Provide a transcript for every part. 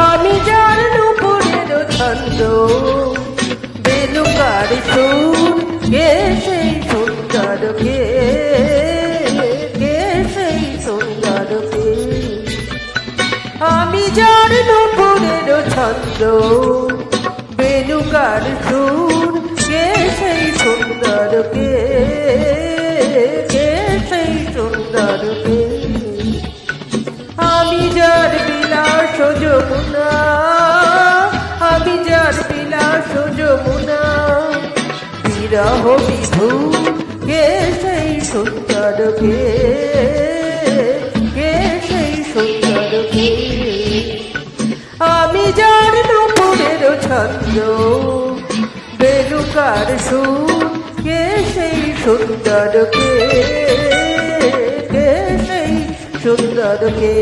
আমি যার নুপুরের ছন্দ বেলুকার সুর কে সেই সুন্দর কে সেই সুন্দর কে আমি যার নুপুরের ছন্দ বেলুকার সুর কে সেই সুন্দর কে সেই সুন্দর কে আমি যার বিলাস যমুনা আমি যার বিলাস যমুনা বিরহ বিধু কে সেই সুন্দর কে সেই সুন্দর কে আমি যার নুপুরের ছন্দ বেলুকার সুর কে সেই সুন্দর কে সেই সুন্দর কে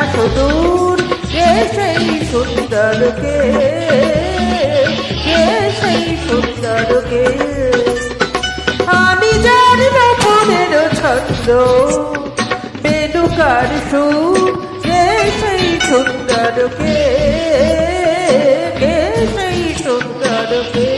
সুদূর কে সেই সুন্দর কে সেই সুন্দর কে আমি যার নুপুরের ছন্দ বেলুকার সুর কে সেই সুন্দর কে সেই সুন্দর কে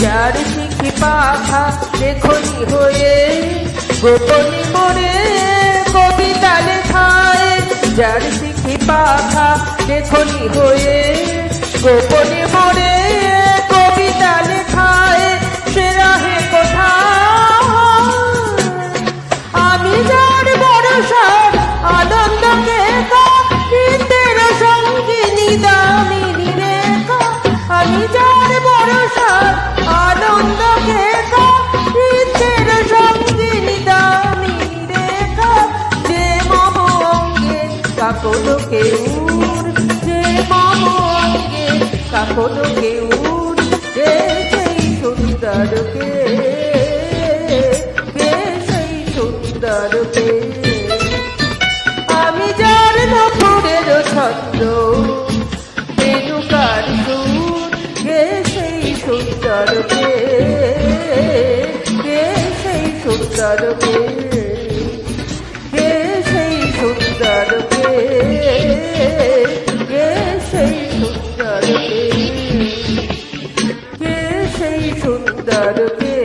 যার শিখি পাখা লেখনি হয়ে গোপনী মরে কবিতা লেখায় যার শিখি পাখা লেখনি হয়ে গোপনী মরে কবিতা লেখায় সে রাহে কোথায় আমি যার বরসার আনন্দকে গীতের সঙ্গিনী দামিনী রেখা আমি যার বরসার আনন্দকে গীতের সঙ্গিনী দামিনী রেখা যে মম অঙ্গে কাকনো কেউর যে মম অঙ্গে কাকনো কেউর সেই সুন্দর কে সেই সুন্দর কে আমি যার নুপুরের ছন্দ বেলুকার সুর কে সেই সুন্দর কে সেই সুন্দর কে সেই সুন্দর কে সেই সুন্দর কে সেই সুন্দর কে